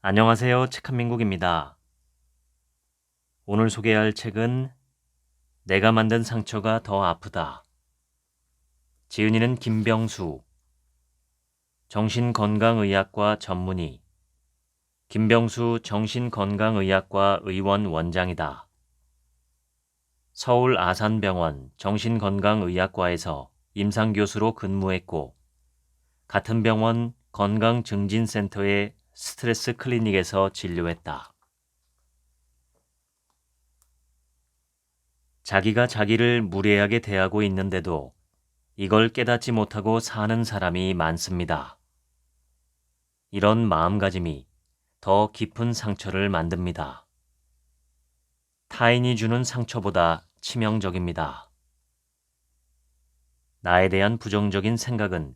안녕하세요. 책한민국입니다. 오늘 소개할 책은 내가 만든 상처가 더 아프다. 지은이는 김병수, 정신건강의학과 전문의, 김병수 정신건강의학과 의원 원장이다. 서울 아산병원 정신건강의학과에서 임상교수로 근무했고 같은 병원 건강증진센터의 스트레스 클리닉에서 진료했다. 자기가 자기를 무례하게 대하고 있는데도 이걸 깨닫지 못하고 사는 사람이 많습니다. 이런 마음가짐이 더 깊은 상처를 만듭니다. 타인이 주는 상처보다 치명적입니다. 나에 대한 부정적인 생각은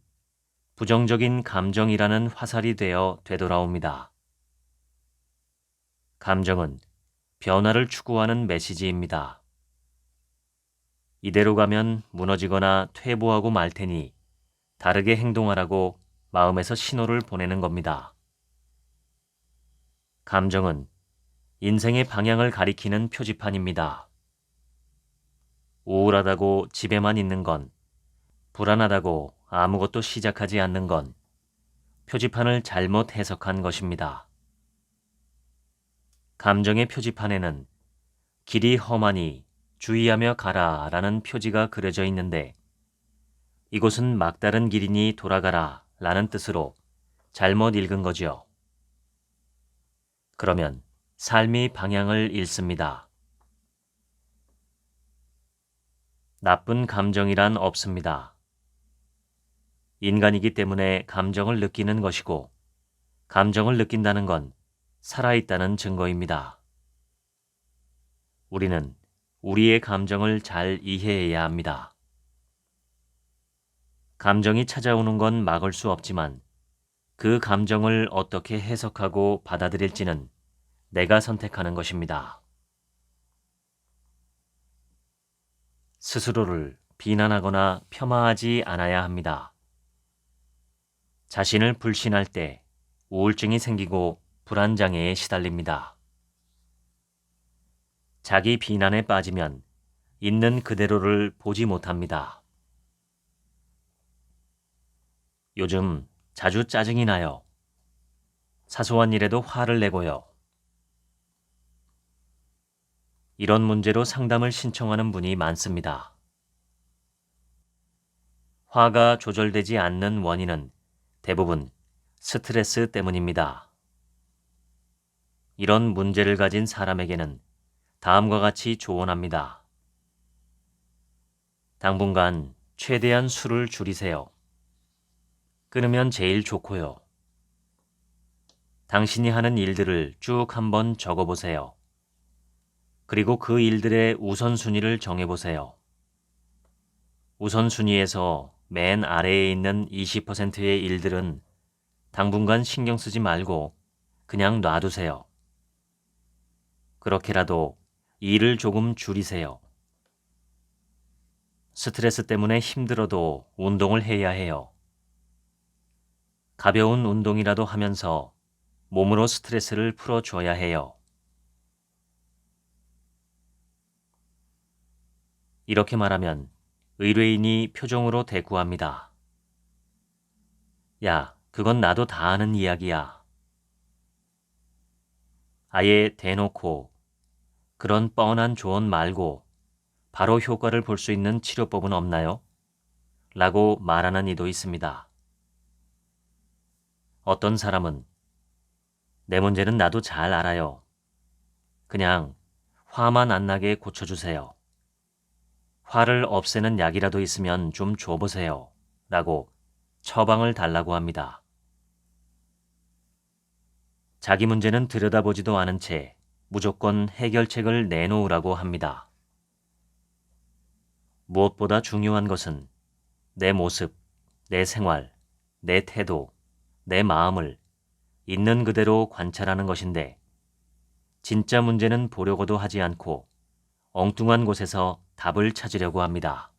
부정적인 감정이라는 화살이 되어 되돌아옵니다. 감정은 변화를 추구하는 메시지입니다. 이대로 가면 무너지거나 퇴보하고 말 테니 다르게 행동하라고 마음에서 신호를 보내는 겁니다. 감정은 인생의 방향을 가리키는 표지판입니다. 우울하다고 집에만 있는 건, 불안하다고 아무것도 시작하지 않는 건 표지판을 잘못 해석한 것입니다. 감정의 표지판에는 길이 험하니 주의하며 가라 라는 표지가 그려져 있는데 이곳은 막다른 길이니 돌아가라 라는 뜻으로 잘못 읽은 거지요. 그러면 삶이 방향을 잃습니다. 나쁜 감정이란 없습니다. 인간이기 때문에 감정을 느끼는 것이고 감정을 느낀다는 건 살아있다는 증거입니다. 우리는 우리의 감정을 잘 이해해야 합니다. 감정이 찾아오는 건 막을 수 없지만 그 감정을 어떻게 해석하고 받아들일지는 내가 선택하는 것입니다. 스스로를 비난하거나 폄하하지 않아야 합니다. 자신을 불신할 때 우울증이 생기고 불안장애에 시달립니다. 자기 비난에 빠지면 있는 그대로를 보지 못합니다. 요즘 자주 짜증이 나요. 사소한 일에도 화를 내고요. 이런 문제로 상담을 신청하는 분이 많습니다. 화가 조절되지 않는 원인은 대부분 스트레스 때문입니다. 이런 문제를 가진 사람에게는 다음과 같이 조언합니다. 당분간 최대한 술을 줄이세요. 끊으면 제일 좋고요. 당신이 하는 일들을 쭉 한번 적어보세요. 그리고 그 일들의 우선순위를 정해보세요. 우선순위에서 맨 아래에 있는 20%의 일들은 당분간 신경 쓰지 말고 그냥 놔두세요. 그렇게라도 일을 조금 줄이세요. 스트레스 때문에 힘들어도 운동을 해야 해요. 가벼운 운동이라도 하면서 몸으로 스트레스를 풀어줘야 해요. 이렇게 말하면 의뢰인이 표정으로 대꾸합니다. 야, 그건 나도 다 아는 이야기야. 아예 대놓고 그런 뻔한 조언 말고 바로 효과를 볼 수 있는 치료법은 없나요? 라고 말하는 이도 있습니다. 어떤 사람은 내 문제는 나도 잘 알아요. 그냥 화만 안 나게 고쳐주세요. 화를 없애는 약이라도 있으면 좀 줘보세요. 라고 처방을 달라고 합니다. 자기 문제는 들여다보지도 않은 채 무조건 해결책을 내놓으라고 합니다. 무엇보다 중요한 것은 내 모습, 내 생활, 내 태도, 내 마음을 있는 그대로 관찰하는 것인데 진짜 문제는 보려고도 하지 않고 엉뚱한 곳에서 답을 찾으려고 합니다.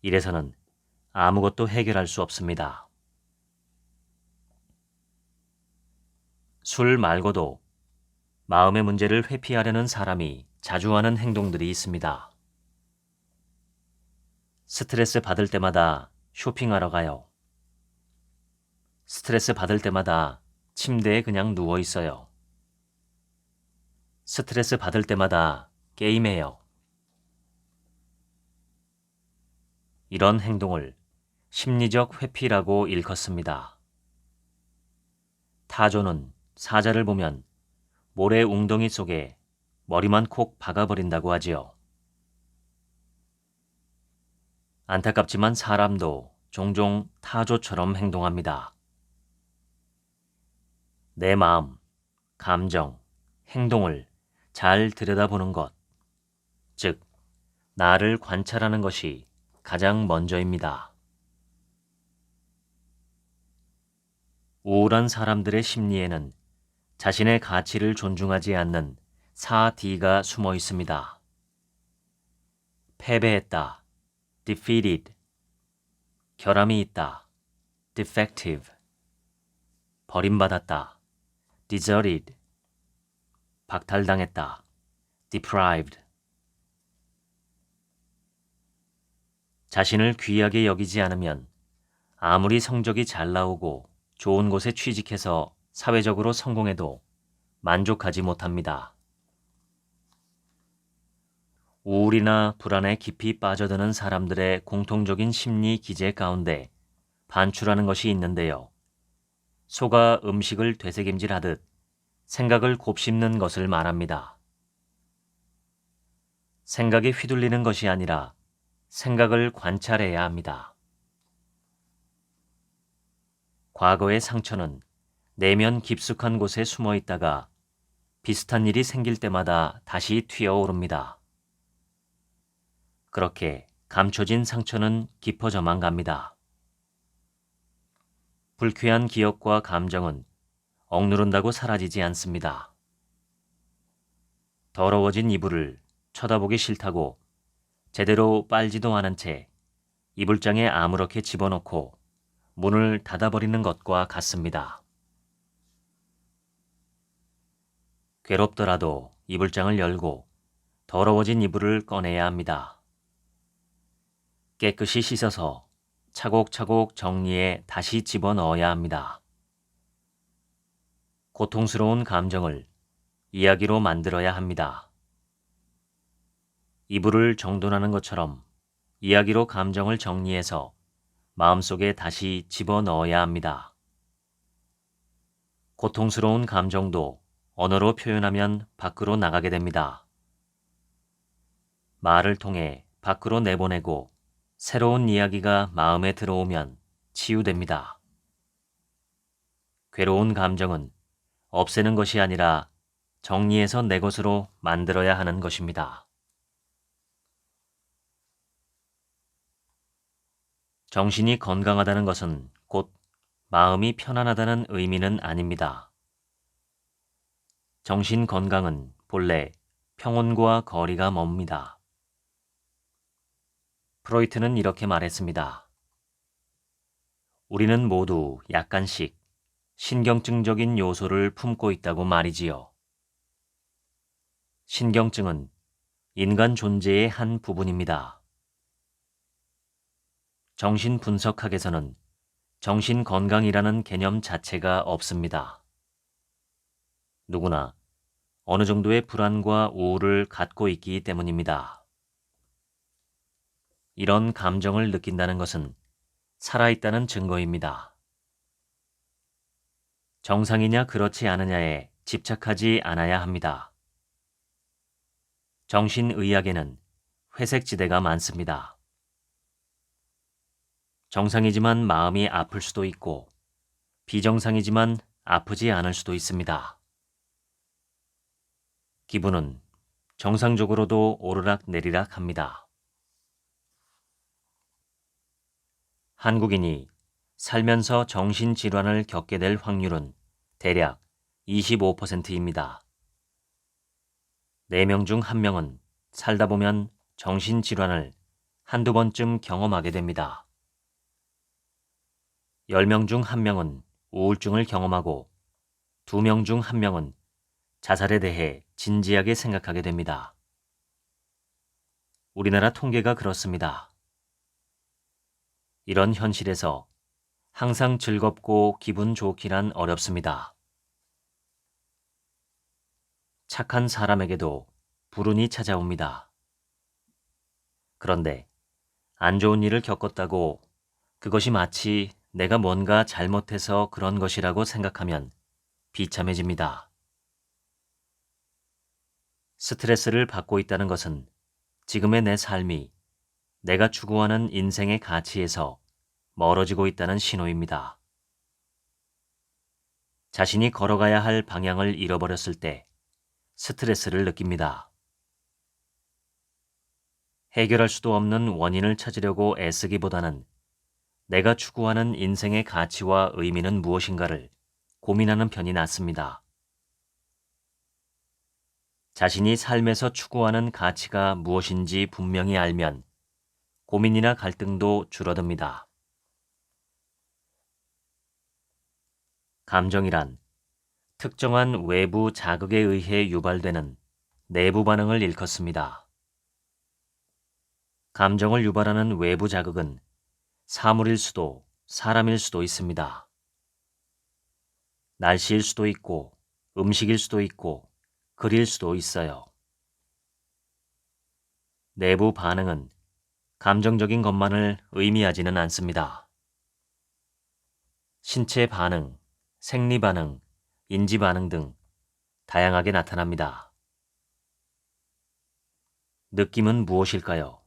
이래서는 아무것도 해결할 수 없습니다. 술 말고도 마음의 문제를 회피하려는 사람이 자주 하는 행동들이 있습니다. 스트레스 받을 때마다 쇼핑하러 가요. 스트레스 받을 때마다 침대에 그냥 누워 있어요. 스트레스 받을 때마다 게임해요. 이런 행동을 심리적 회피라고 일컫습니다. 타조는 사자를 보면 모래 웅덩이 속에 머리만 콕 박아버린다고 하지요. 안타깝지만 사람도 종종 타조처럼 행동합니다. 내 마음, 감정, 행동을 잘 들여다보는 것, 즉, 나를 관찰하는 것이 가장 먼저입니다. 우울한 사람들의 심리에는 자신의 가치를 존중하지 않는 4D가 숨어 있습니다. 패배했다, defeated. 결함이 있다, defective. 버림받았다, deserted. 박탈당했다, deprived. 자신을 귀하게 여기지 않으면 아무리 성적이 잘 나오고 좋은 곳에 취직해서 사회적으로 성공해도 만족하지 못합니다. 우울이나 불안에 깊이 빠져드는 사람들의 공통적인 심리 기제 가운데 반출하는 것이 있는데요. 소가 음식을 되새김질하듯 생각을 곱씹는 것을 말합니다. 생각에 휘둘리는 것이 아니라 생각을 관찰해야 합니다. 과거의 상처는 내면 깊숙한 곳에 숨어 있다가 비슷한 일이 생길 때마다 다시 튀어오릅니다. 그렇게 감춰진 상처는 깊어져만 갑니다. 불쾌한 기억과 감정은 억누른다고 사라지지 않습니다. 더러워진 이불을 쳐다보기 싫다고 제대로 빨지도 않은 채 이불장에 아무렇게 집어넣고 문을 닫아버리는 것과 같습니다. 괴롭더라도 이불장을 열고 더러워진 이불을 꺼내야 합니다. 깨끗이 씻어서 차곡차곡 정리해 다시 집어넣어야 합니다. 고통스러운 감정을 이야기로 만들어야 합니다. 이불을 정돈하는 것처럼 이야기로 감정을 정리해서 마음속에 다시 집어넣어야 합니다. 고통스러운 감정도 언어로 표현하면 밖으로 나가게 됩니다. 말을 통해 밖으로 내보내고 새로운 이야기가 마음에 들어오면 치유됩니다. 괴로운 감정은 없애는 것이 아니라 정리해서 내 것으로 만들어야 하는 것입니다. 정신이 건강하다는 것은 곧 마음이 편안하다는 의미는 아닙니다. 정신 건강은 본래 평온과 거리가 멉니다. 프로이트는 이렇게 말했습니다. 우리는 모두 약간씩 신경증적인 요소를 품고 있다고 말이지요. 신경증은 인간 존재의 한 부분입니다. 정신분석학에서는 정신건강이라는 개념 자체가 없습니다. 누구나 어느 정도의 불안과 우울을 갖고 있기 때문입니다. 이런 감정을 느낀다는 것은 살아있다는 증거입니다. 정상이냐 그렇지 않으냐에 집착하지 않아야 합니다. 정신의학에는 회색지대가 많습니다. 정상이지만 마음이 아플 수도 있고 비정상이지만 아프지 않을 수도 있습니다. 기분은 정상적으로도 오르락 내리락 합니다. 한국인이 살면서 정신질환을 겪게 될 확률은 대략 25%입니다. 4명 중 1명은 살다 보면 정신질환을 한두 번쯤 경험하게 됩니다. 10명 중 1명은 우울증을 경험하고 2명 중 1명은 자살에 대해 진지하게 생각하게 됩니다. 우리나라 통계가 그렇습니다. 이런 현실에서 항상 즐겁고 기분 좋기란 어렵습니다. 착한 사람에게도 불운이 찾아옵니다. 그런데 안 좋은 일을 겪었다고 그것이 마치 내가 뭔가 잘못해서 그런 것이라고 생각하면 비참해집니다. 스트레스를 받고 있다는 것은 지금의 내 삶이 내가 추구하는 인생의 가치에서 멀어지고 있다는 신호입니다. 자신이 걸어가야 할 방향을 잃어버렸을 때 스트레스를 느낍니다. 해결할 수도 없는 원인을 찾으려고 애쓰기보다는 내가 추구하는 인생의 가치와 의미는 무엇인가를 고민하는 편이 낫습니다. 자신이 삶에서 추구하는 가치가 무엇인지 분명히 알면 고민이나 갈등도 줄어듭니다. 감정이란 특정한 외부 자극에 의해 유발되는 내부 반응을 일컫습니다. 감정을 유발하는 외부 자극은 사물일 수도 사람일 수도 있습니다. 날씨일 수도 있고 음식일 수도 있고 글일 수도 있어요. 내부 반응은 감정적인 것만을 의미하지는 않습니다. 신체 반응, 생리 반응, 인지 반응 등 다양하게 나타납니다. 느낌은 무엇일까요?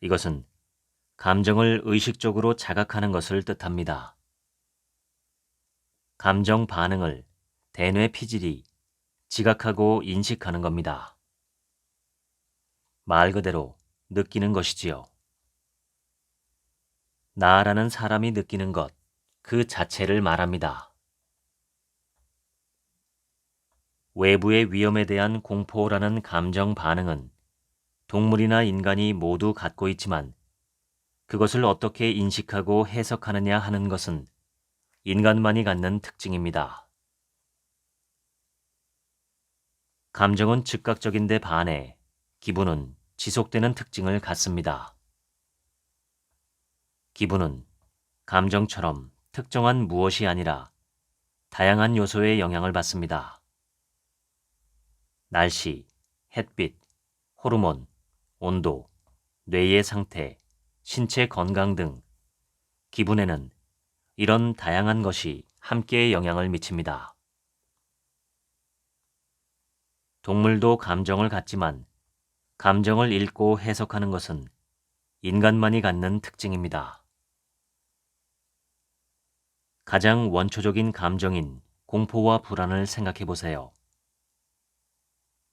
이것은 감정을 의식적으로 자각하는 것을 뜻합니다. 감정 반응을 대뇌 피질이 지각하고 인식하는 겁니다. 말 그대로 느끼는 것이지요. 나라는 사람이 느끼는 것, 그 자체를 말합니다. 외부의 위험에 대한 공포라는 감정 반응은 동물이나 인간이 모두 갖고 있지만 그것을 어떻게 인식하고 해석하느냐 하는 것은 인간만이 갖는 특징입니다. 감정은 즉각적인데 반해 기분은 지속되는 특징을 갖습니다. 기분은 감정처럼 특정한 무엇이 아니라 다양한 요소의 영향을 받습니다. 날씨, 햇빛, 호르몬, 온도, 뇌의 상태, 신체 건강 등 기분에는 이런 다양한 것이 함께 영향을 미칩니다. 동물도 감정을 갖지만 감정을 읽고 해석하는 것은 인간만이 갖는 특징입니다. 가장 원초적인 감정인 공포와 불안을 생각해 보세요.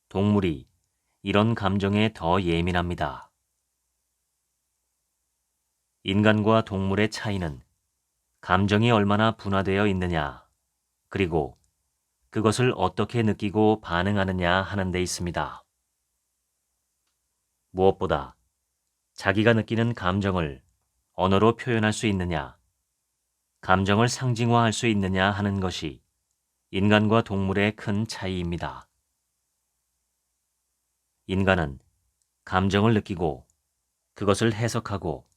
동물이 이런 감정에 더 예민합니다. 인간과 동물의 차이는 감정이 얼마나 분화되어 있느냐, 그리고 그것을 어떻게 느끼고 반응하느냐 하는 데 있습니다. 무엇보다 자기가 느끼는 감정을 언어로 표현할 수 있느냐, 감정을 상징화할 수 있느냐 하는 것이 인간과 동물의 큰 차이입니다. 인간은 감정을 느끼고 그것을 해석하고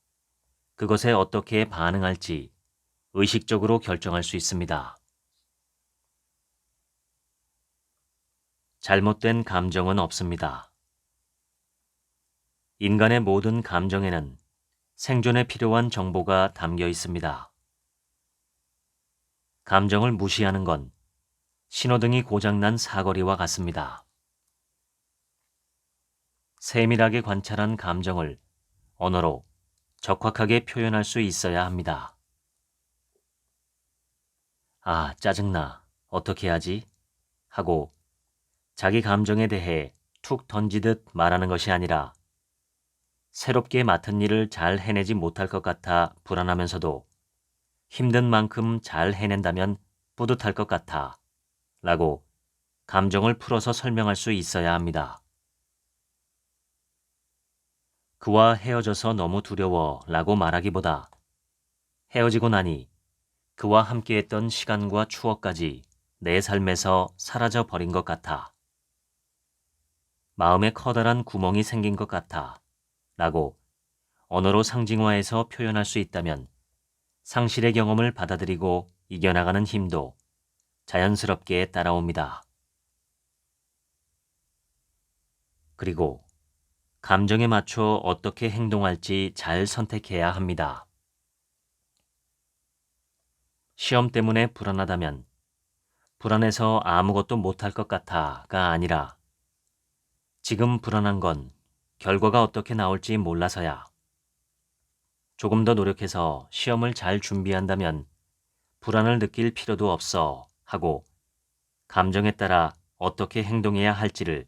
그것에 어떻게 반응할지 의식적으로 결정할 수 있습니다. 잘못된 감정은 없습니다. 인간의 모든 감정에는 생존에 필요한 정보가 담겨 있습니다. 감정을 무시하는 건 신호등이 고장난 사거리와 같습니다. 세밀하게 관찰한 감정을 언어로 적확하게 표현할 수 있어야 합니다. 아, 짜증나. 어떻게 하지? 하고 자기 감정에 대해 툭 던지듯 말하는 것이 아니라 새롭게 맡은 일을 잘 해내지 못할 것 같아 불안하면서도 힘든 만큼 잘 해낸다면 뿌듯할 것 같아 라고 감정을 풀어서 설명할 수 있어야 합니다. 그와 헤어져서 너무 두려워 라고 말하기보다 헤어지고 나니 그와 함께했던 시간과 추억까지 내 삶에서 사라져 버린 것 같아. 마음에 커다란 구멍이 생긴 것 같아. 라고 언어로 상징화해서 표현할 수 있다면 상실의 경험을 받아들이고 이겨나가는 힘도 자연스럽게 따라옵니다. 그리고 감정에 맞춰 어떻게 행동할지 잘 선택해야 합니다. 시험 때문에 불안하다면 불안해서 아무것도 못할 것 같아가 아니라 지금 불안한 건 결과가 어떻게 나올지 몰라서야. 조금 더 노력해서 시험을 잘 준비한다면 불안을 느낄 필요도 없어 하고 감정에 따라 어떻게 행동해야 할지를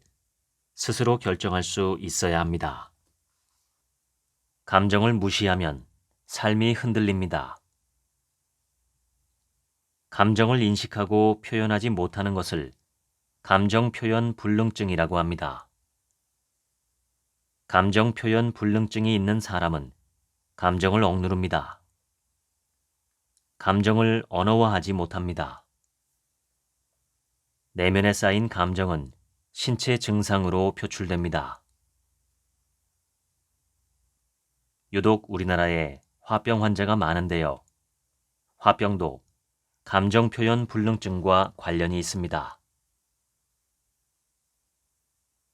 스스로 결정할 수 있어야 합니다. 감정을 무시하면 삶이 흔들립니다. 감정을 인식하고 표현하지 못하는 것을 감정 표현 불능증이라고 합니다. 감정 표현 불능증이 있는 사람은 감정을 억누릅니다. 감정을 언어화하지 못합니다. 내면에 쌓인 감정은 신체 증상으로 표출됩니다. 유독 우리나라에 화병 환자가 많은데요. 화병도 감정 표현 불능증과 관련이 있습니다.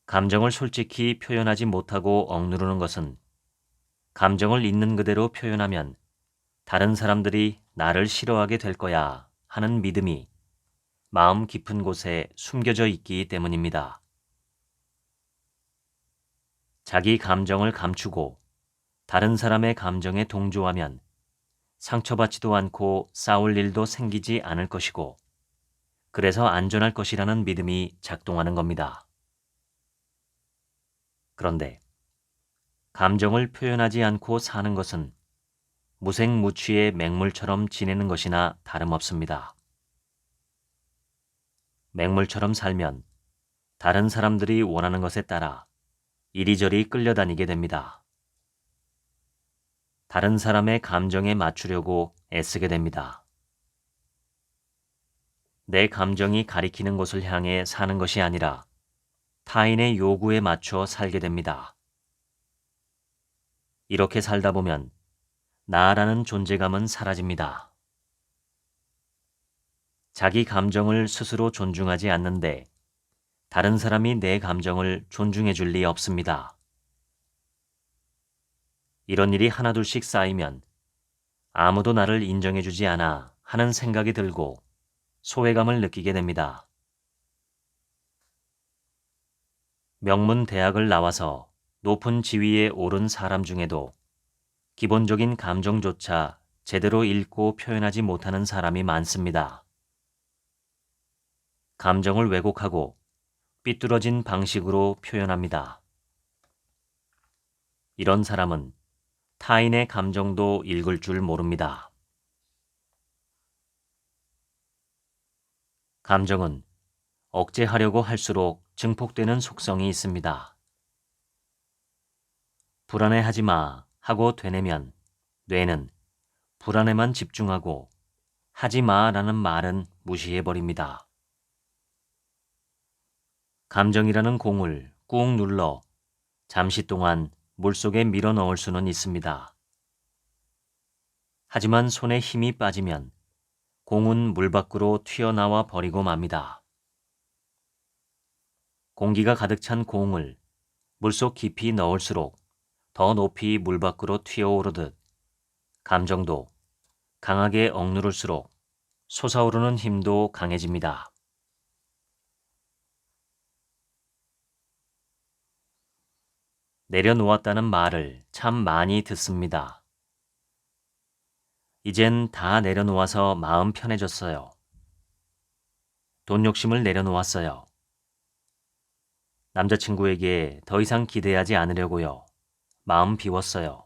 감정을 솔직히 표현하지 못하고 억누르는 것은 감정을 있는 그대로 표현하면 다른 사람들이 나를 싫어하게 될 거야 하는 믿음이 마음 깊은 곳에 숨겨져 있기 때문입니다. 자기 감정을 감추고 다른 사람의 감정에 동조하면 상처받지도 않고 싸울 일도 생기지 않을 것이고 그래서 안전할 것이라는 믿음이 작동하는 겁니다. 그런데 감정을 표현하지 않고 사는 것은 무색무취의 맹물처럼 지내는 것이나 다름없습니다. 맹물처럼 살면 다른 사람들이 원하는 것에 따라 이리저리 끌려다니게 됩니다. 다른 사람의 감정에 맞추려고 애쓰게 됩니다. 내 감정이 가리키는 곳을 향해 사는 것이 아니라 타인의 요구에 맞춰 살게 됩니다. 이렇게 살다 보면 나라는 존재감은 사라집니다. 자기 감정을 스스로 존중하지 않는데 다른 사람이 내 감정을 존중해 줄 리 없습니다. 이런 일이 하나둘씩 쌓이면 아무도 나를 인정해 주지 않아 하는 생각이 들고 소외감을 느끼게 됩니다. 명문 대학을 나와서 높은 지위에 오른 사람 중에도 기본적인 감정조차 제대로 읽고 표현하지 못하는 사람이 많습니다. 감정을 왜곡하고 삐뚤어진 방식으로 표현합니다. 이런 사람은 타인의 감정도 읽을 줄 모릅니다. 감정은 억제하려고 할수록 증폭되는 속성이 있습니다. 불안해하지 마 하고 되뇌면 뇌는 불안에만 집중하고 하지 마라는 말은 무시해버립니다. 감정이라는 공을 꾹 눌러 잠시 동안 물속에 밀어 넣을 수는 있습니다. 하지만 손에 힘이 빠지면 공은 물 밖으로 튀어나와 버리고 맙니다. 공기가 가득 찬 공을 물속 깊이 넣을수록 더 높이 물 밖으로 튀어오르듯 감정도 강하게 억누를수록 솟아오르는 힘도 강해집니다. 내려놓았다는 말을 참 많이 듣습니다. 이젠 다 내려놓아서 마음 편해졌어요. 돈 욕심을 내려놓았어요. 남자친구에게 더 이상 기대하지 않으려고요. 마음 비웠어요.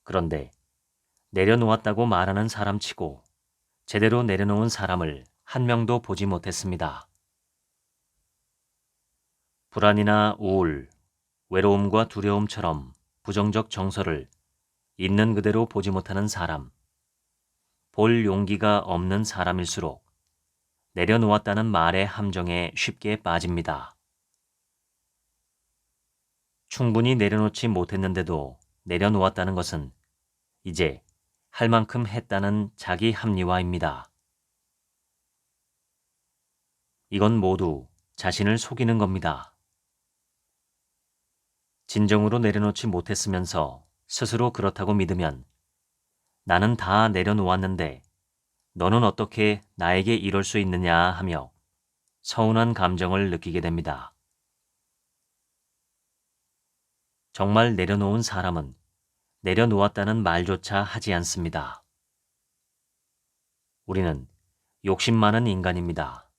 그런데 내려놓았다고 말하는 사람치고 제대로 내려놓은 사람을 한 명도 보지 못했습니다. 불안이나 우울, 외로움과 두려움처럼 부정적 정서를 있는 그대로 보지 못하는 사람, 볼 용기가 없는 사람일수록 내려놓았다는 말의 함정에 쉽게 빠집니다. 충분히 내려놓지 못했는데도 내려놓았다는 것은 이제 할 만큼 했다는 자기 합리화입니다. 이건 모두 자신을 속이는 겁니다. 진정으로 내려놓지 못했으면서 스스로 그렇다고 믿으면 나는 다 내려놓았는데 너는 어떻게 나에게 이럴 수 있느냐 하며 서운한 감정을 느끼게 됩니다. 정말 내려놓은 사람은 내려놓았다는 말조차 하지 않습니다. 우리는 욕심 많은 인간입니다.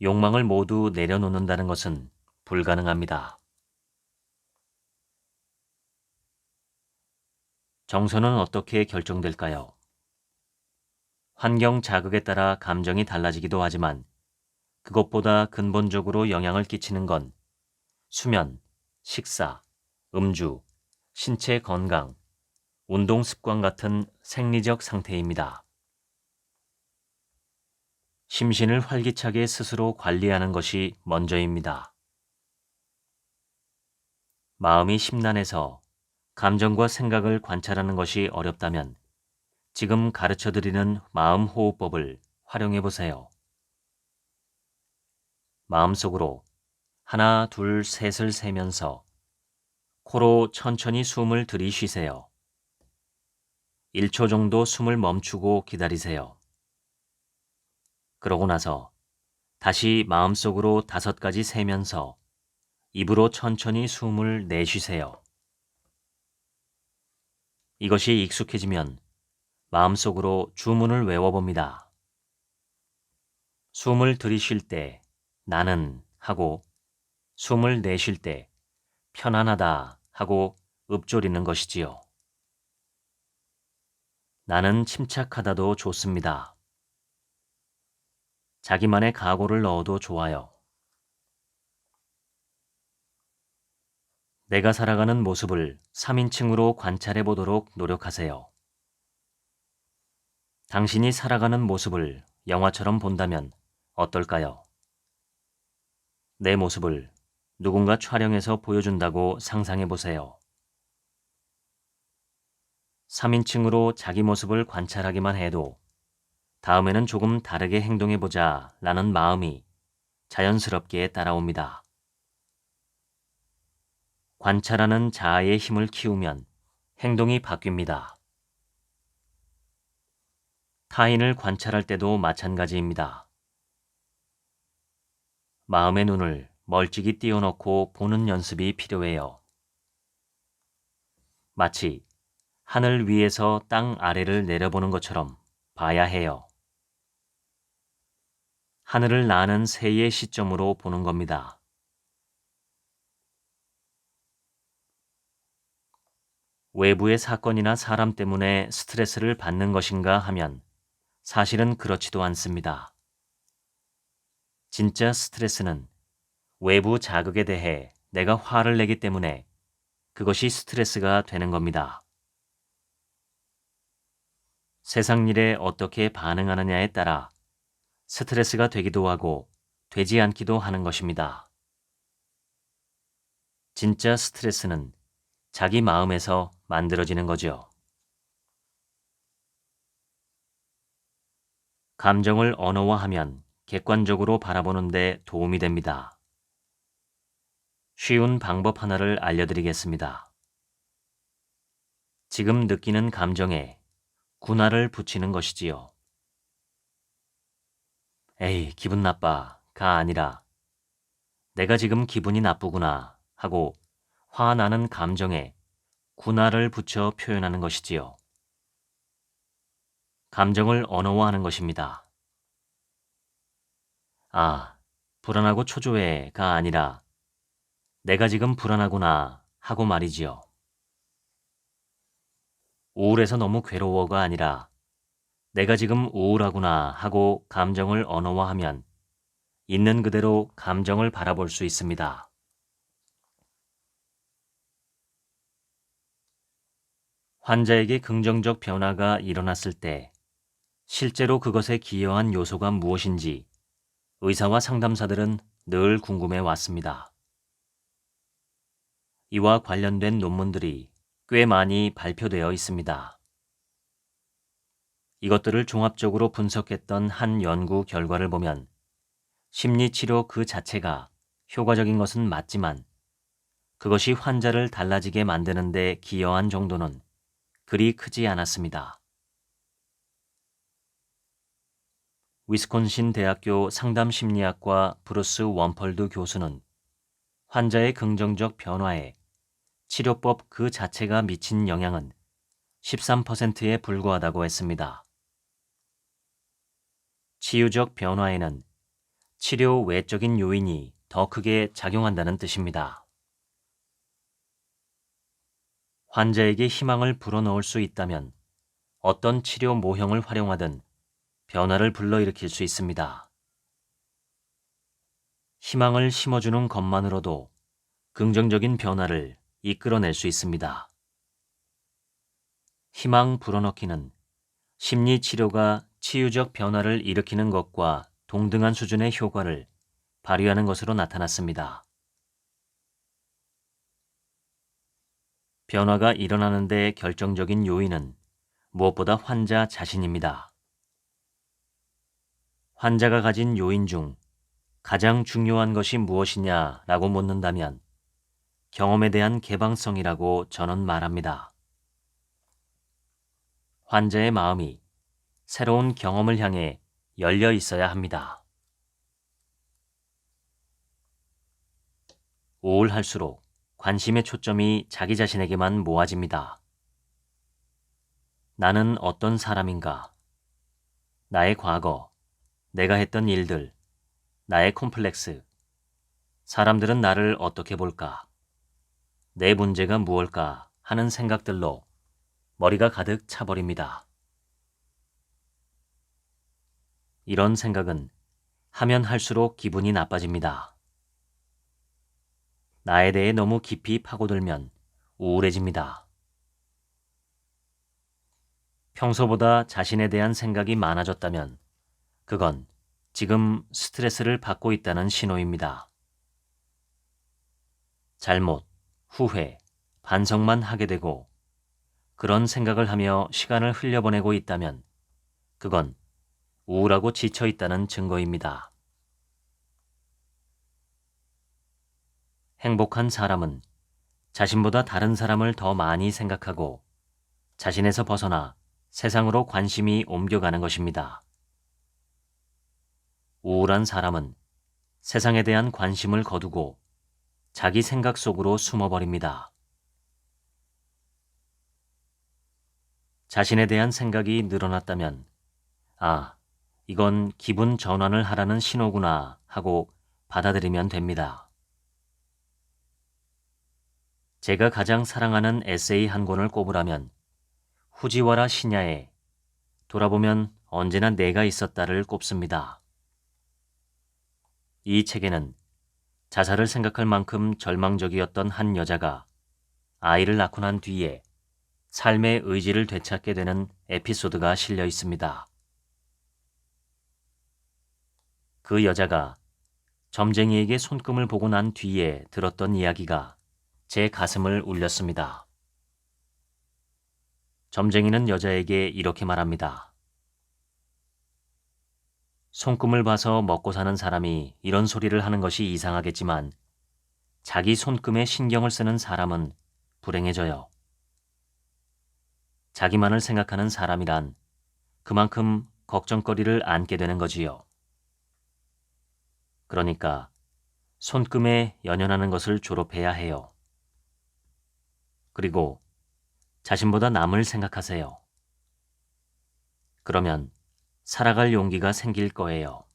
욕망을 모두 내려놓는다는 것은 불가능합니다. 정서는 어떻게 결정될까요? 환경 자극에 따라 감정이 달라지기도 하지만 그것보다 근본적으로 영향을 끼치는 건 수면, 식사, 음주, 신체 건강, 운동 습관 같은 생리적 상태입니다. 심신을 활기차게 스스로 관리하는 것이 먼저입니다. 마음이 심란해서 감정과 생각을 관찰하는 것이 어렵다면 지금 가르쳐드리는 마음호흡법을 활용해 보세요. 마음속으로 하나, 둘, 셋을 세면서 코로 천천히 숨을 들이쉬세요. 1초 정도 숨을 멈추고 기다리세요. 그러고 나서 다시 마음속으로 5가지 세면서 입으로 천천히 숨을 내쉬세요. 이것이 익숙해지면 마음속으로 주문을 외워봅니다. 숨을 들이쉴 때 나는 하고 숨을 내쉴 때 편안하다 하고 읊조리는 것이지요. 나는 침착하다도 좋습니다. 자기만의 각오를 넣어도 좋아요. 내가 살아가는 모습을 3인칭으로 관찰해 보도록 노력하세요. 당신이 살아가는 모습을 영화처럼 본다면 어떨까요? 내 모습을 누군가 촬영해서 보여준다고 상상해 보세요. 3인칭으로 자기 모습을 관찰하기만 해도 다음에는 조금 다르게 행동해보자 라는 마음이 자연스럽게 따라옵니다. 관찰하는 자아의 힘을 키우면 행동이 바뀝니다. 타인을 관찰할 때도 마찬가지입니다. 마음의 눈을 멀찍이 띄워놓고 보는 연습이 필요해요. 마치 하늘 위에서 땅 아래를 내려보는 것처럼 봐야 해요. 하늘을 나는 새의 시점으로 보는 겁니다. 외부의 사건이나 사람 때문에 스트레스를 받는 것인가 하면 사실은 그렇지도 않습니다. 진짜 스트레스는 외부 자극에 대해 내가 화를 내기 때문에 그것이 스트레스가 되는 겁니다. 세상 일에 어떻게 반응하느냐에 따라 스트레스가 되기도 하고 되지 않기도 하는 것입니다. 진짜 스트레스는 자기 마음에서 만들어지는 거죠. 감정을 언어화하면 객관적으로 바라보는 데 도움이 됩니다. 쉬운 방법 하나를 알려드리겠습니다. 지금 느끼는 감정에 군화를 붙이는 것이지요. 에이, 기분 나빠가 아니라 내가 지금 기분이 나쁘구나 하고 화나는 감정에 군화를 붙여 표현하는 것이지요. 감정을 언어화하는 것입니다. 아, 불안하고 초조해가 아니라 내가 지금 불안하구나 하고 말이지요. 우울해서 너무 괴로워가 아니라 내가 지금 우울하구나 하고 감정을 언어화하면 있는 그대로 감정을 바라볼 수 있습니다. 환자에게 긍정적 변화가 일어났을 때 실제로 그것에 기여한 요소가 무엇인지 의사와 상담사들은 늘 궁금해 왔습니다. 이와 관련된 논문들이 꽤 많이 발표되어 있습니다. 이것들을 종합적으로 분석했던 한 연구 결과를 보면 심리치료 그 자체가 효과적인 것은 맞지만 그것이 환자를 달라지게 만드는 데 기여한 정도는 그리 크지 않았습니다. 위스콘신 대학교 상담심리학과 브루스 원펄드 교수는 환자의 긍정적 변화에 치료법 그 자체가 미친 영향은 13%에 불과하다고 했습니다. 치유적 변화에는 치료 외적인 요인이 더 크게 작용한다는 뜻입니다. 환자에게 희망을 불어넣을 수 있다면 어떤 치료 모형을 활용하든 변화를 불러일으킬 수 있습니다. 희망을 심어주는 것만으로도 긍정적인 변화를 이끌어낼 수 있습니다. 희망 불어넣기는 심리치료가 치유적 변화를 일으키는 것과 동등한 수준의 효과를 발휘하는 것으로 나타났습니다. 변화가 일어나는 데 결정적인 요인은 무엇보다 환자 자신입니다. 환자가 가진 요인 중 가장 중요한 것이 무엇이냐라고 묻는다면 경험에 대한 개방성이라고 저는 말합니다. 환자의 마음이 새로운 경험을 향해 열려 있어야 합니다. 우울할수록 관심의 초점이 자기 자신에게만 모아집니다. 나는 어떤 사람인가? 나의 과거, 내가 했던 일들, 나의 콤플렉스, 사람들은 나를 어떻게 볼까? 내 문제가 무엇일까? 하는 생각들로 머리가 가득 차버립니다. 이런 생각은 하면 할수록 기분이 나빠집니다. 나에 대해 너무 깊이 파고들면 우울해집니다. 평소보다 자신에 대한 생각이 많아졌다면 그건 지금 스트레스를 받고 있다는 신호입니다. 잘못, 후회, 반성만 하게 되고 그런 생각을 하며 시간을 흘려보내고 있다면 그건 우울하고 지쳐 있다는 증거입니다. 행복한 사람은 자신보다 다른 사람을 더 많이 생각하고 자신에서 벗어나 세상으로 관심이 옮겨가는 것입니다. 우울한 사람은 세상에 대한 관심을 거두고 자기 생각 속으로 숨어버립니다. 자신에 대한 생각이 늘어났다면 이건 기분 전환을 하라는 신호구나 하고 받아들이면 됩니다. 제가 가장 사랑하는 에세이 한 권을 꼽으라면 후지와라 시냐의 돌아보면 언제나 내가 있었다를 꼽습니다. 이 책에는 자살을 생각할 만큼 절망적이었던 한 여자가 아이를 낳고 난 뒤에 삶의 의지를 되찾게 되는 에피소드가 실려 있습니다. 그 여자가 점쟁이에게 손금을 보고 난 뒤에 들었던 이야기가 제 가슴을 울렸습니다. 점쟁이는 여자에게 이렇게 말합니다. 손금을 봐서 먹고 사는 사람이 이런 소리를 하는 것이 이상하겠지만 자기 손금에 신경을 쓰는 사람은 불행해져요. 자기만을 생각하는 사람이란 그만큼 걱정거리를 안게 되는 거지요. 그러니까 손금에 연연하는 것을 졸업해야 해요. 그리고 자신보다 남을 생각하세요. 그러면 살아갈 용기가 생길 거예요.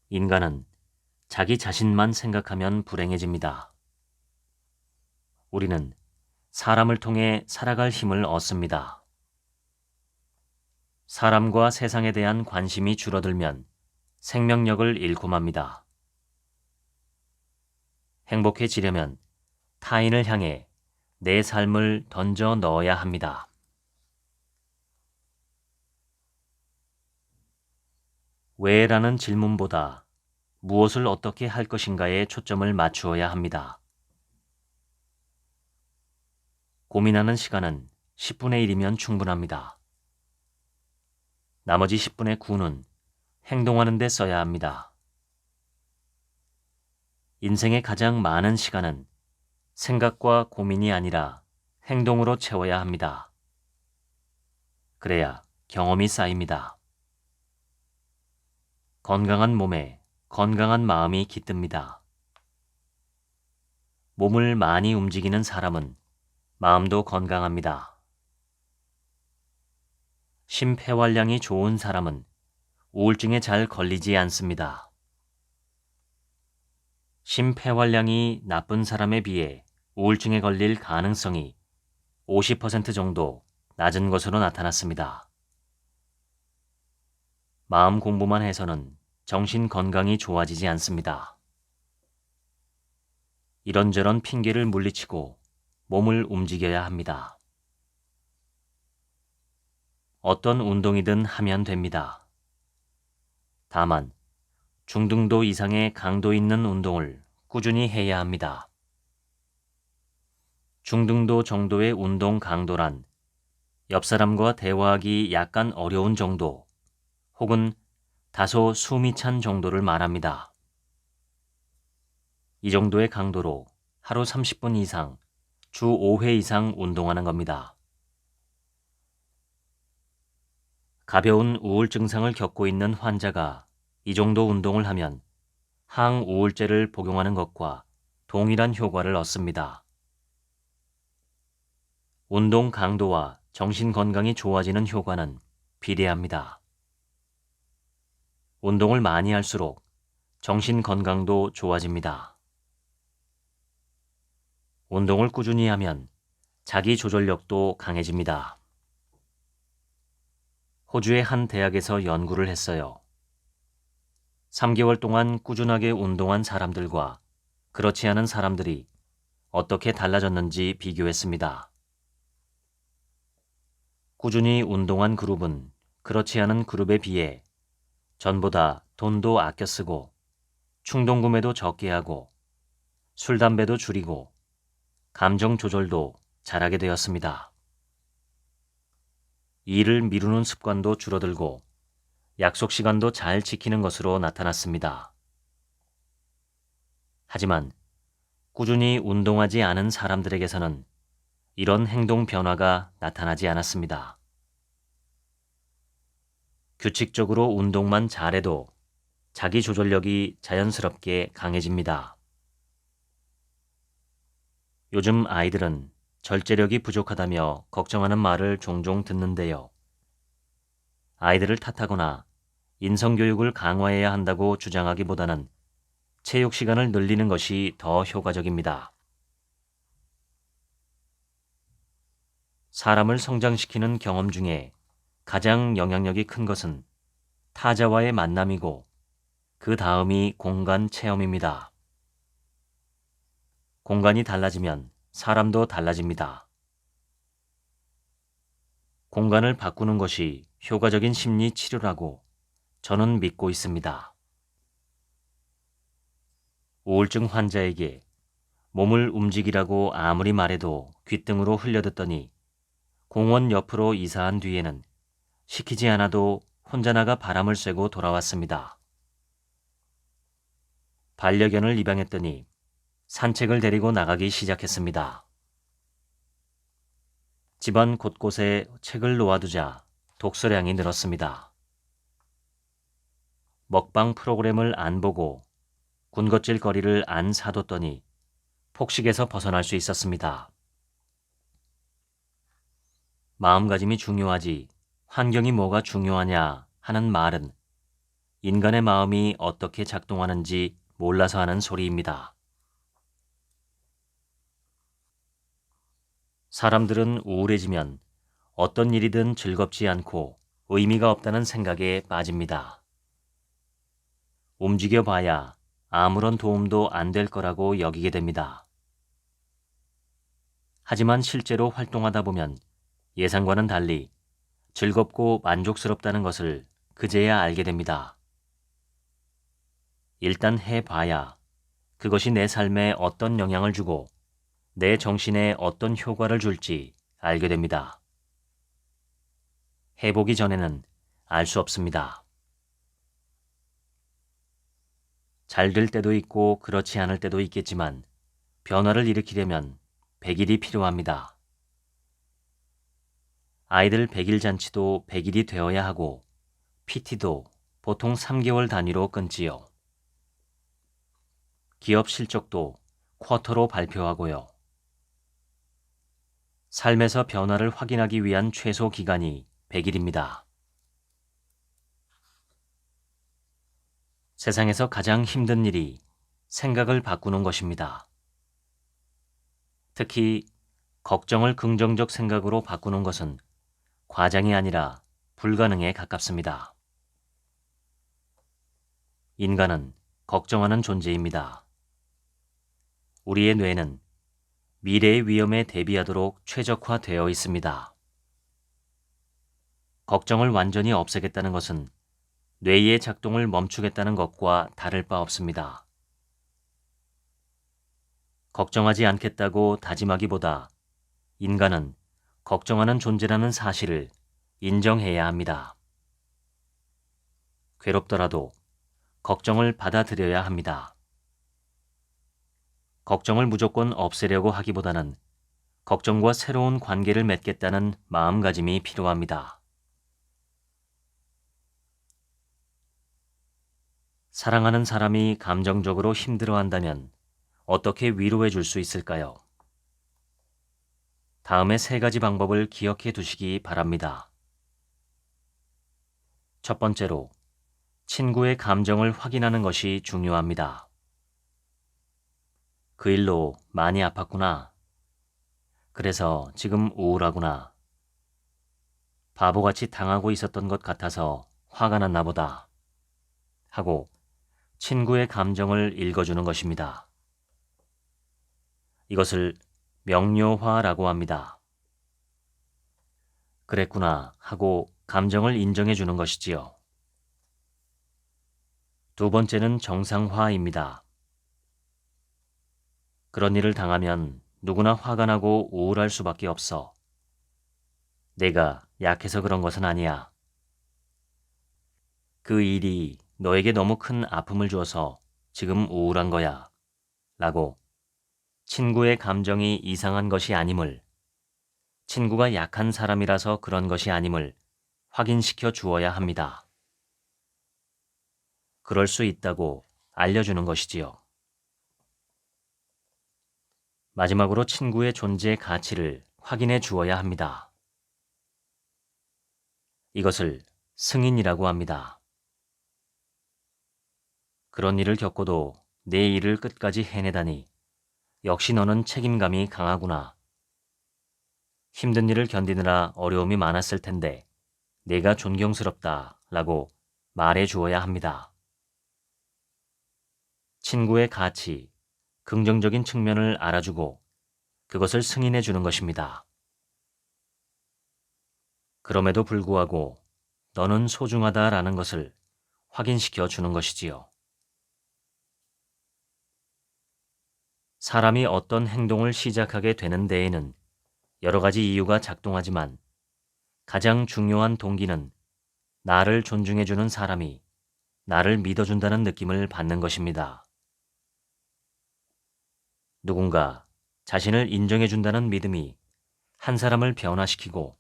인간은 자기 자신만 생각하면 불행해집니다. 우리는 사람을 통해 살아갈 힘을 얻습니다. 사람과 세상에 대한 관심이 줄어들면 생명력을 잃고 맙니다. 행복해지려면 타인을 향해 내 삶을 던져 넣어야 합니다. 왜라는 질문보다 무엇을 어떻게 할 것인가에 초점을 맞추어야 합니다. 고민하는 시간은 10분의 1이면 충분합니다. 나머지 10분의 9는 행동하는 데 써야 합니다. 인생의 가장 많은 시간은 생각과 고민이 아니라 행동으로 채워야 합니다. 그래야 경험이 쌓입니다. 건강한 몸에 건강한 마음이 깃듭니다. 몸을 많이 움직이는 사람은 마음도 건강합니다. 심폐활량이 좋은 사람은 우울증에 잘 걸리지 않습니다. 심폐활량이 나쁜 사람에 비해 우울증에 걸릴 가능성이 50% 정도 낮은 것으로 나타났습니다. 마음 공부만 해서는 정신 건강이 좋아지지 않습니다. 이런저런 핑계를 물리치고 몸을 움직여야 합니다. 어떤 운동이든 하면 됩니다. 다만 중등도 이상의 강도 있는 운동을 꾸준히 해야 합니다. 중등도 정도의 운동 강도란 옆 사람과 대화하기 약간 어려운 정도 혹은 다소 숨이 찬 정도를 말합니다. 이 정도의 강도로 하루 30분 이상, 주 5회 이상 운동하는 겁니다. 가벼운 우울 증상을 겪고 있는 환자가 이 정도 운동을 하면 항우울제를 복용하는 것과 동일한 효과를 얻습니다. 운동 강도와 정신 건강이 좋아지는 효과는 비례합니다. 운동을 많이 할수록 정신 건강도 좋아집니다. 운동을 꾸준히 하면 자기 조절력도 강해집니다. 호주의 한 대학에서 연구를 했어요. 3개월 동안 꾸준하게 운동한 사람들과 그렇지 않은 사람들이 어떻게 달라졌는지 비교했습니다. 꾸준히 운동한 그룹은 그렇지 않은 그룹에 비해 전보다 돈도 아껴 쓰고 충동 구매도 적게 하고 술, 담배도 줄이고 감정 조절도 잘하게 되었습니다. 일을 미루는 습관도 줄어들고 약속 시간도 잘 지키는 것으로 나타났습니다. 하지만 꾸준히 운동하지 않은 사람들에게서는 이런 행동 변화가 나타나지 않았습니다. 규칙적으로 운동만 잘해도 자기 조절력이 자연스럽게 강해집니다. 요즘 아이들은 절제력이 부족하다며 걱정하는 말을 종종 듣는데요. 아이들을 탓하거나 인성교육을 강화해야 한다고 주장하기보다는 체육 시간을 늘리는 것이 더 효과적입니다. 사람을 성장시키는 경험 중에 가장 영향력이 큰 것은 타자와의 만남이고 그 다음이 공간 체험입니다. 공간이 달라지면 사람도 달라집니다. 공간을 바꾸는 것이 효과적인 심리 치료라고 저는 믿고 있습니다. 우울증 환자에게 몸을 움직이라고 아무리 말해도 귓등으로 흘려듣더니 공원 옆으로 이사한 뒤에는 시키지 않아도 혼자 나가 바람을 쐬고 돌아왔습니다. 반려견을 입양했더니 산책을 데리고 나가기 시작했습니다. 집안 곳곳에 책을 놓아두자 독서량이 늘었습니다. 먹방 프로그램을 안 보고 군것질거리를 안 사뒀더니 폭식에서 벗어날 수 있었습니다. 마음가짐이 중요하지 환경이 뭐가 중요하냐 하는 말은 인간의 마음이 어떻게 작동하는지 몰라서 하는 소리입니다. 사람들은 우울해지면 어떤 일이든 즐겁지 않고 의미가 없다는 생각에 빠집니다. 움직여봐야 아무런 도움도 안 될 거라고 여기게 됩니다. 하지만 실제로 활동하다 보면 예상과는 달리 즐겁고 만족스럽다는 것을 그제야 알게 됩니다. 일단 해봐야 그것이 내 삶에 어떤 영향을 주고 내 정신에 어떤 효과를 줄지 알게 됩니다. 해보기 전에는 알 수 없습니다. 잘 될 때도 있고 그렇지 않을 때도 있겠지만 변화를 일으키려면 100일이 필요합니다. 아이들 100일 잔치도 100일이 되어야 하고 PT도 보통 3개월 단위로 끊지요. 기업 실적도 쿼터로 발표하고요. 삶에서 변화를 확인하기 위한 최소 기간이 100일입니다. 세상에서 가장 힘든 일이 생각을 바꾸는 것입니다. 특히 걱정을 긍정적 생각으로 바꾸는 것은 과장이 아니라 불가능에 가깝습니다. 인간은 걱정하는 존재입니다. 우리의 뇌는 미래의 위험에 대비하도록 최적화되어 있습니다. 걱정을 완전히 없애겠다는 것은 뇌의 작동을 멈추겠다는 것과 다를 바 없습니다. 걱정하지 않겠다고 다짐하기보다 인간은 걱정하는 존재라는 사실을 인정해야 합니다. 괴롭더라도 걱정을 받아들여야 합니다. 걱정을 무조건 없애려고 하기보다는 걱정과 새로운 관계를 맺겠다는 마음가짐이 필요합니다. 사랑하는 사람이 감정적으로 힘들어한다면 어떻게 위로해 줄 수 있을까요? 다음의 3가지 방법을 기억해 두시기 바랍니다. 첫 번째로, 친구의 감정을 확인하는 것이 중요합니다. 그 일로 많이 아팠구나. 그래서 지금 우울하구나. 바보같이 당하고 있었던 것 같아서 화가 났나 보다. 하고 친구의 감정을 읽어주는 것입니다. 이것을 명료화라고 합니다. 그랬구나 하고 감정을 인정해 주는 것이지요. 두 번째는 정상화입니다. 그런 일을 당하면 누구나 화가 나고 우울할 수밖에 없어. 내가 약해서 그런 것은 아니야. 그 일이 너에게 너무 큰 아픔을 주어서 지금 우울한 거야. 라고 친구의 감정이 이상한 것이 아님을, 친구가 약한 사람이라서 그런 것이 아님을 확인시켜 주어야 합니다. 그럴 수 있다고 알려주는 것이지요. 마지막으로 친구의 존재 가치를 확인해 주어야 합니다. 이것을 승인이라고 합니다. 그런 일을 겪고도 내 일을 끝까지 해내다니 역시 너는 책임감이 강하구나. 힘든 일을 견디느라 어려움이 많았을 텐데 내가 존경스럽다 라고 말해 주어야 합니다. 친구의 가치, 긍정적인 측면을 알아주고 그것을 승인해 주는 것입니다. 그럼에도 불구하고 너는 소중하다라는 것을 확인시켜 주는 것이지요. 사람이 어떤 행동을 시작하게 되는 데에는 여러 가지 이유가 작동하지만 가장 중요한 동기는 나를 존중해주는 사람이 나를 믿어준다는 느낌을 받는 것입니다. 누군가 자신을 인정해준다는 믿음이 한 사람을 변화시키고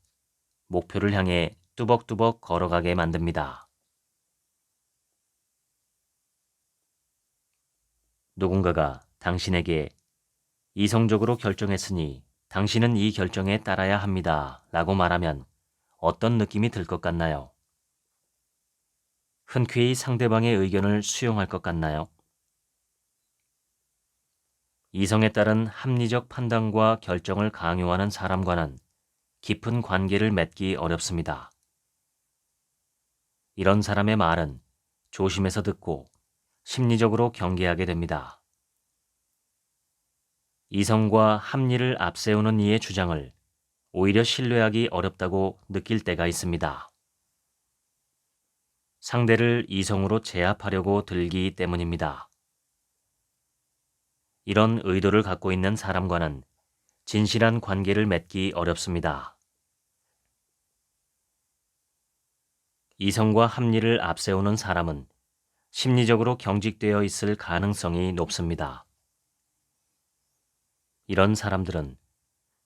목표를 향해 뚜벅뚜벅 걸어가게 만듭니다. 누군가가 당신에게 이성적으로 결정했으니 당신은 이 결정에 따라야 합니다. 라고 말하면 어떤 느낌이 들 것 같나요? 흔쾌히 상대방의 의견을 수용할 것 같나요? 이성에 따른 합리적 판단과 결정을 강요하는 사람과는 깊은 관계를 맺기 어렵습니다. 이런 사람의 말은 조심해서 듣고 심리적으로 경계하게 됩니다. 이성과 합리를 앞세우는 이의 주장을 오히려 신뢰하기 어렵다고 느낄 때가 있습니다. 상대를 이성으로 제압하려고 들기 때문입니다. 이런 의도를 갖고 있는 사람과는 진실한 관계를 맺기 어렵습니다. 이성과 합리를 앞세우는 사람은 심리적으로 경직되어 있을 가능성이 높습니다. 이런 사람들은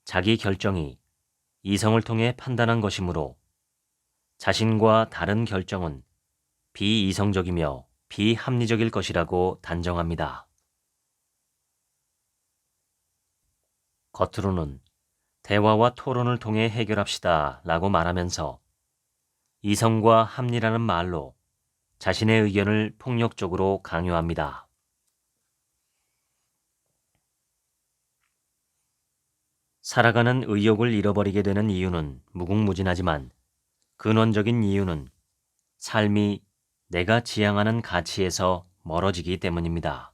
자기 결정이 이성을 통해 판단한 것이므로 자신과 다른 결정은 비이성적이며 비합리적일 것이라고 단정합니다. 겉으로는 대화와 토론을 통해 해결합시다 라고 말하면서 이성과 합리라는 말로 자신의 의견을 폭력적으로 강요합니다. 살아가는 의욕을 잃어버리게 되는 이유는 무궁무진하지만 근원적인 이유는 삶이 내가 지향하는 가치에서 멀어지기 때문입니다.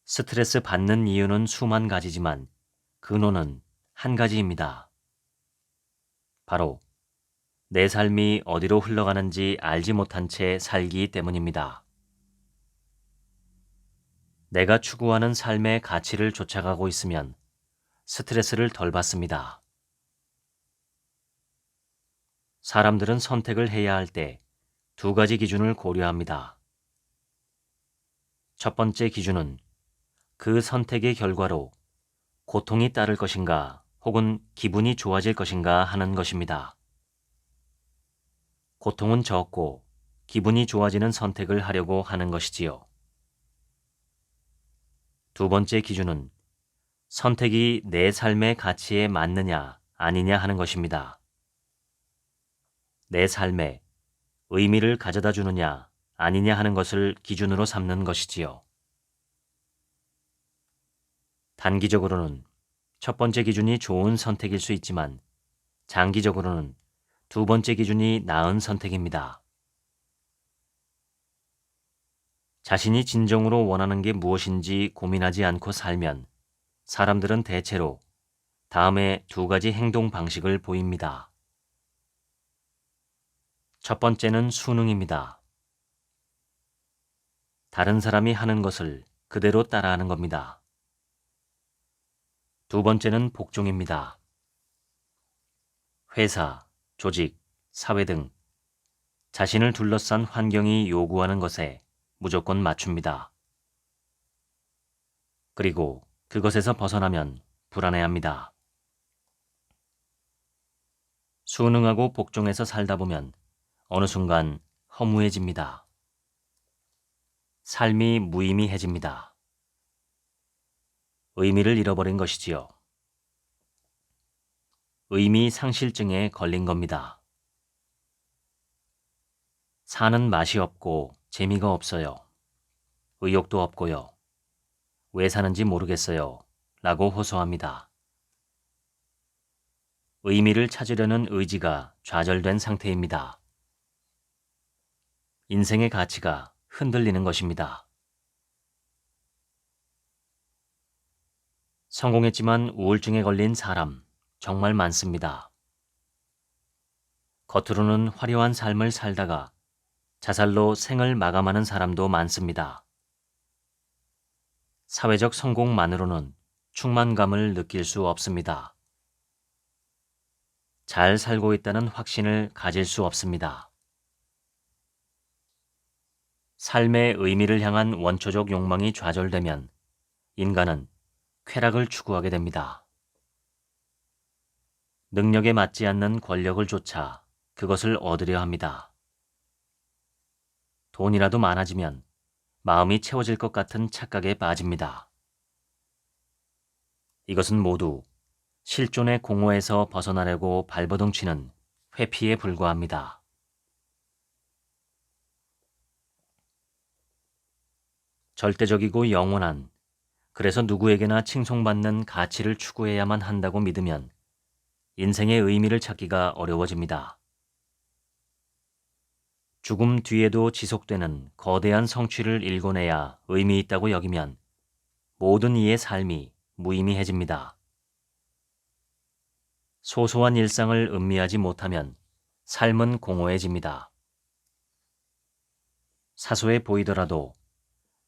스트레스 받는 이유는 수만 가지지만 근원은 한 가지입니다. 바로 내 삶이 어디로 흘러가는지 알지 못한 채 살기 때문입니다. 내가 추구하는 삶의 가치를 쫓아가고 있으면 스트레스를 덜 받습니다. 사람들은 선택을 해야 할 때 두 가지 기준을 고려합니다. 첫 번째 기준은 그 선택의 결과로 고통이 따를 것인가 혹은 기분이 좋아질 것인가 하는 것입니다. 고통은 적고 기분이 좋아지는 선택을 하려고 하는 것이지요. 두 번째 기준은 선택이 내 삶의 가치에 맞느냐 아니냐 하는 것입니다. 내 삶에 의미를 가져다 주느냐 아니냐 하는 것을 기준으로 삼는 것이지요. 단기적으로는 첫 번째 기준이 좋은 선택일 수 있지만 장기적으로는 두 번째 기준이 나은 선택입니다. 자신이 진정으로 원하는 게 무엇인지 고민하지 않고 살면 사람들은 대체로 다음에 두 가지 행동 방식을 보입니다. 첫 번째는 순응입니다. 다른 사람이 하는 것을 그대로 따라하는 겁니다. 두 번째는 복종입니다. 회사, 조직, 사회 등 자신을 둘러싼 환경이 요구하는 것에 무조건 맞춥니다. 그리고 그것에서 벗어나면 불안해합니다. 순응하고 복종해서 살다 보면 어느 순간 허무해집니다. 삶이 무의미해집니다. 의미를 잃어버린 것이지요. 의미 상실증에 걸린 겁니다. 사는 맛이 없고 재미가 없어요. 의욕도 없고요. 왜 사는지 모르겠어요. 라고 호소합니다. 의미를 찾으려는 의지가 좌절된 상태입니다. 인생의 가치가 흔들리는 것입니다. 성공했지만 우울증에 걸린 사람 정말 많습니다. 겉으로는 화려한 삶을 살다가 자살로 생을 마감하는 사람도 많습니다. 사회적 성공만으로는 충만감을 느낄 수 없습니다. 잘 살고 있다는 확신을 가질 수 없습니다. 삶의 의미를 향한 원초적 욕망이 좌절되면 인간은 쾌락을 추구하게 됩니다. 능력에 맞지 않는 권력을 쫓아 그것을 얻으려 합니다. 돈이라도 많아지면 마음이 채워질 것 같은 착각에 빠집니다. 이것은 모두 실존의 공허에서 벗어나려고 발버둥 치는 회피에 불과합니다. 절대적이고 영원한, 그래서 누구에게나 칭송받는 가치를 추구해야만 한다고 믿으면 인생의 의미를 찾기가 어려워집니다. 죽음 뒤에도 지속되는 거대한 성취를 일궈내야 의미 있다고 여기면 모든 이의 삶이 무의미해집니다. 소소한 일상을 음미하지 못하면 삶은 공허해집니다. 사소해 보이더라도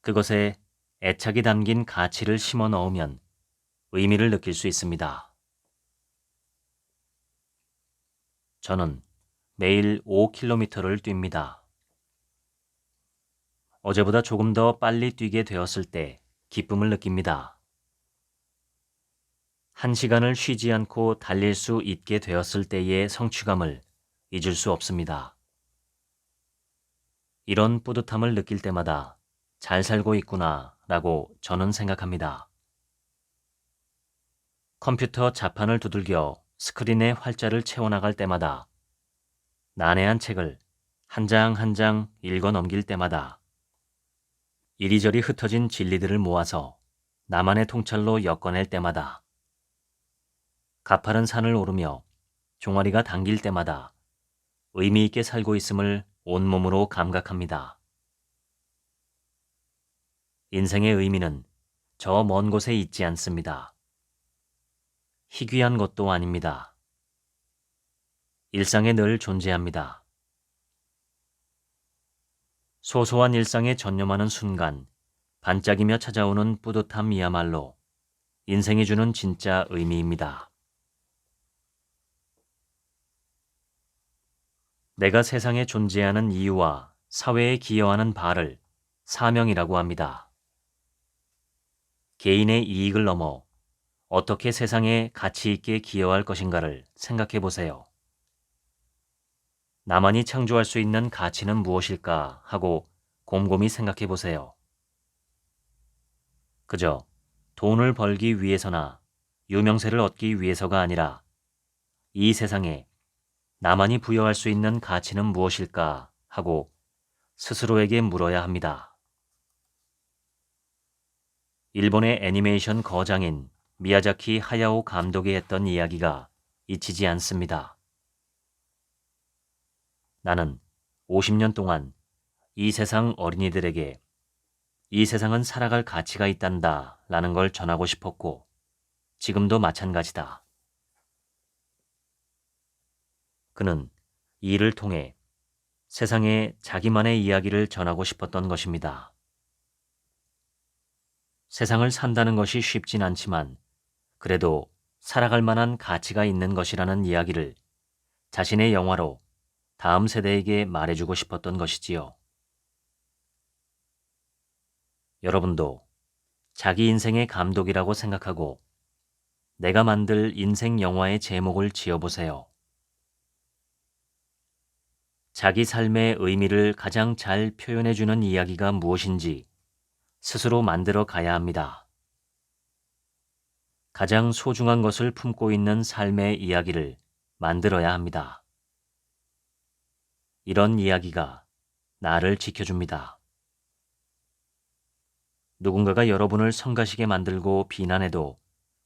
그것에 애착이 담긴 가치를 심어 넣으면 의미를 느낄 수 있습니다. 저는 매일 5km를 뜁니다. 어제보다 조금 더 빨리 뛰게 되었을 때 기쁨을 느낍니다. 1시간을 쉬지 않고 달릴 수 있게 되었을 때의 성취감을 잊을 수 없습니다. 이런 뿌듯함을 느낄 때마다 잘 살고 있구나 라고 저는 생각합니다. 컴퓨터 자판을 두들겨 스크린에 활자를 채워나갈 때마다, 난해한 책을 한 장 한 장 읽어 넘길 때마다, 이리저리 흩어진 진리들을 모아서 나만의 통찰로 엮어낼 때마다, 가파른 산을 오르며 종아리가 당길 때마다 의미 있게 살고 있음을 온몸으로 감각합니다. 인생의 의미는 저 먼 곳에 있지 않습니다. 희귀한 것도 아닙니다. 일상에 늘 존재합니다. 소소한 일상에 전념하는 순간 반짝이며 찾아오는 뿌듯함이야말로 인생이 주는 진짜 의미입니다. 내가 세상에 존재하는 이유와 사회에 기여하는 바를 사명이라고 합니다. 개인의 이익을 넘어 어떻게 세상에 가치 있게 기여할 것인가를 생각해 보세요. 나만이 창조할 수 있는 가치는 무엇일까 하고 곰곰이 생각해 보세요. 그저 돈을 벌기 위해서나 유명세를 얻기 위해서가 아니라 이 세상에 나만이 부여할 수 있는 가치는 무엇일까 하고 스스로에게 물어야 합니다. 일본의 애니메이션 거장인 미야자키 하야오 감독이 했던 이야기가 잊히지 않습니다. 나는 50년 동안 이 세상 어린이들에게 이 세상은 살아갈 가치가 있단다 라는 걸 전하고 싶었고 지금도 마찬가지다. 그는 이 일을 통해 세상에 자기만의 이야기를 전하고 싶었던 것입니다. 세상을 산다는 것이 쉽진 않지만 그래도 살아갈 만한 가치가 있는 것이라는 이야기를 자신의 영화로 다음 세대에게 말해주고 싶었던 것이지요. 여러분도 자기 인생의 감독이라고 생각하고 내가 만들 인생 영화의 제목을 지어보세요. 자기 삶의 의미를 가장 잘 표현해주는 이야기가 무엇인지 스스로 만들어 가야 합니다. 가장 소중한 것을 품고 있는 삶의 이야기를 만들어야 합니다. 이런 이야기가 나를 지켜줍니다. 누군가가 여러분을 성가시게 만들고 비난해도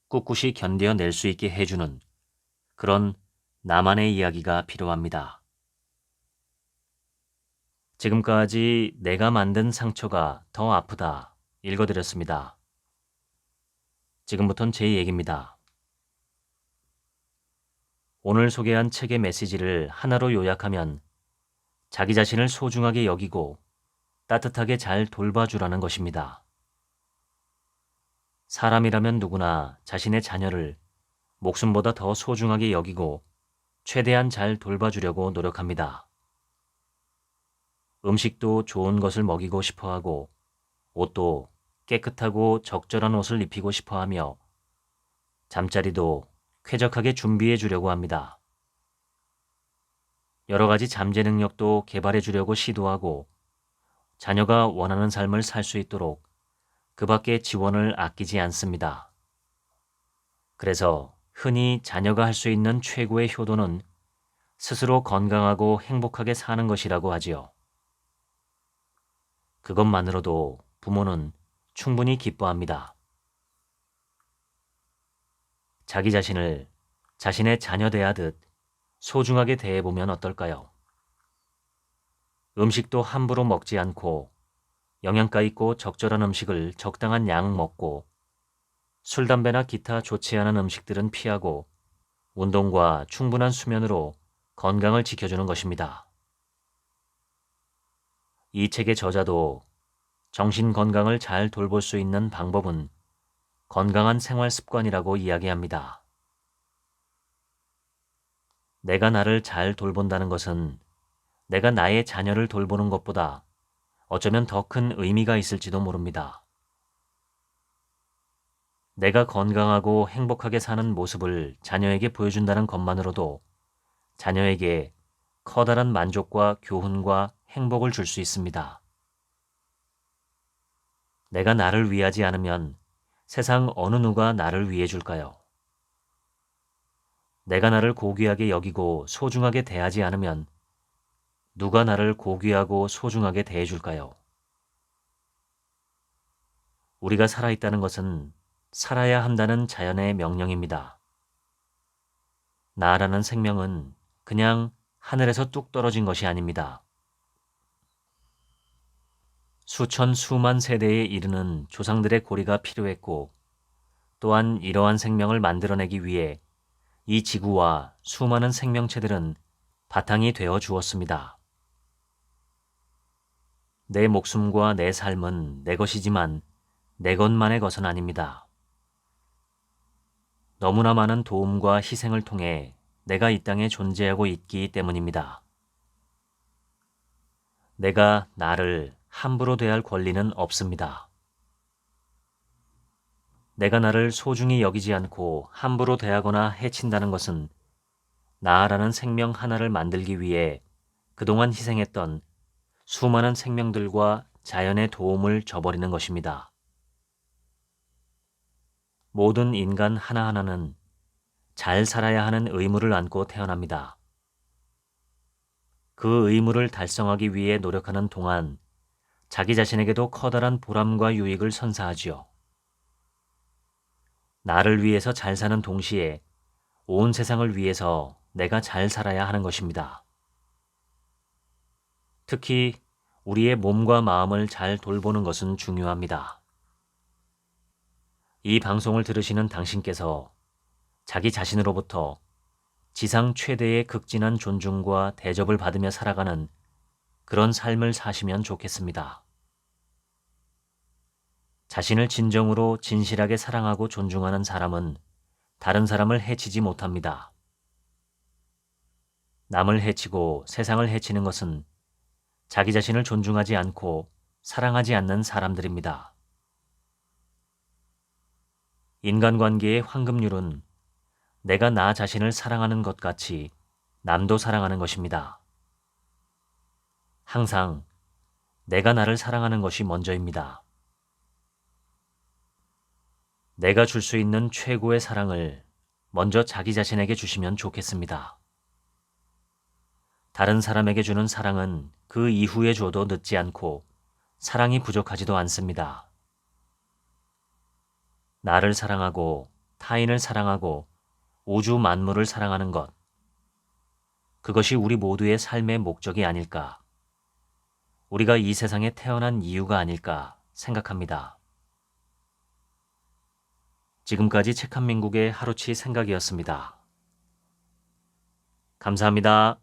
꿋꿋이 견뎌낼 수 있게 해주는 그런 나만의 이야기가 필요합니다. 지금까지 내가 만든 상처가 더 아프다 읽어드렸습니다. 지금부턴 제 얘기입니다. 오늘 소개한 책의 메시지를 하나로 요약하면 자기 자신을 소중하게 여기고 따뜻하게 잘 돌봐주라는 것입니다. 사람이라면 누구나 자신의 자녀를 목숨보다 더 소중하게 여기고 최대한 잘 돌봐주려고 노력합니다. 음식도 좋은 것을 먹이고 싶어하고 옷도 깨끗하고 적절한 옷을 입히고 싶어하며 잠자리도 쾌적하게 준비해 주려고 합니다. 여러 가지 잠재 능력도 개발해 주려고 시도하고 자녀가 원하는 삶을 살 수 있도록 그 밖에 지원을 아끼지 않습니다. 그래서 흔히 자녀가 할 수 있는 최고의 효도는 스스로 건강하고 행복하게 사는 것이라고 하지요. 그것만으로도 부모는 충분히 기뻐합니다. 자기 자신을 자신의 자녀 대하듯 소중하게 대해보면 어떨까요? 음식도 함부로 먹지 않고 영양가 있고 적절한 음식을 적당한 양 먹고 술, 담배나 기타 좋지 않은 음식들은 피하고 운동과 충분한 수면으로 건강을 지켜주는 것입니다. 이 책의 저자도 정신 건강을 잘 돌볼 수 있는 방법은 건강한 생활 습관이라고 이야기합니다. 내가 나를 잘 돌본다는 것은 내가 나의 자녀를 돌보는 것보다 어쩌면 더 큰 의미가 있을지도 모릅니다. 내가 건강하고 행복하게 사는 모습을 자녀에게 보여준다는 것만으로도 자녀에게 커다란 만족과 교훈과 행복을 줄 수 있습니다. 내가 나를 위하지 않으면 세상 어느 누가 나를 위해 줄까요? 내가 나를 고귀하게 여기고 소중하게 대하지 않으면 누가 나를 고귀하고 소중하게 대해줄까요? 우리가 살아있다는 것은 살아야 한다는 자연의 명령입니다. 나라는 생명은 그냥 하늘에서 뚝 떨어진 것이 아닙니다. 수천 수만 세대에 이르는 조상들의 고리가 필요했고 또한 이러한 생명을 만들어내기 위해 이 지구와 수많은 생명체들은 바탕이 되어 주었습니다. 내 목숨과 내 삶은 내 것이지만 내 것만의 것은 아닙니다. 너무나 많은 도움과 희생을 통해 내가 이 땅에 존재하고 있기 때문입니다. 내가 나를 함부로 대할 권리는 없습니다. 내가 나를 소중히 여기지 않고 함부로 대하거나 해친다는 것은 나라는 생명 하나를 만들기 위해 그동안 희생했던 수많은 생명들과 자연의 도움을 저버리는 것입니다. 모든 인간 하나하나는 잘 살아야 하는 의무를 안고 태어납니다. 그 의무를 달성하기 위해 노력하는 동안 자기 자신에게도 커다란 보람과 유익을 선사하지요. 나를 위해서 잘 사는 동시에 온 세상을 위해서 내가 잘 살아야 하는 것입니다. 특히 우리의 몸과 마음을 잘 돌보는 것은 중요합니다. 이 방송을 들으시는 당신께서 자기 자신으로부터 지상 최대의 극진한 존중과 대접을 받으며 살아가는 그런 삶을 사시면 좋겠습니다. 자신을 진정으로 진실하게 사랑하고 존중하는 사람은 다른 사람을 해치지 못합니다. 남을 해치고 세상을 해치는 것은 자기 자신을 존중하지 않고 사랑하지 않는 사람들입니다. 인간관계의 황금률은 내가 나 자신을 사랑하는 것 같이 남도 사랑하는 것입니다. 항상 내가 나를 사랑하는 것이 먼저입니다. 내가 줄 수 있는 최고의 사랑을 먼저 자기 자신에게 주시면 좋겠습니다. 다른 사람에게 주는 사랑은 그 이후에 줘도 늦지 않고 사랑이 부족하지도 않습니다. 나를 사랑하고 타인을 사랑하고 우주 만물을 사랑하는 것. 그것이 우리 모두의 삶의 목적이 아닐까. 우리가 이 세상에 태어난 이유가 아닐까 생각합니다. 지금까지 책 한 민국의 하루치 생각이었습니다. 감사합니다.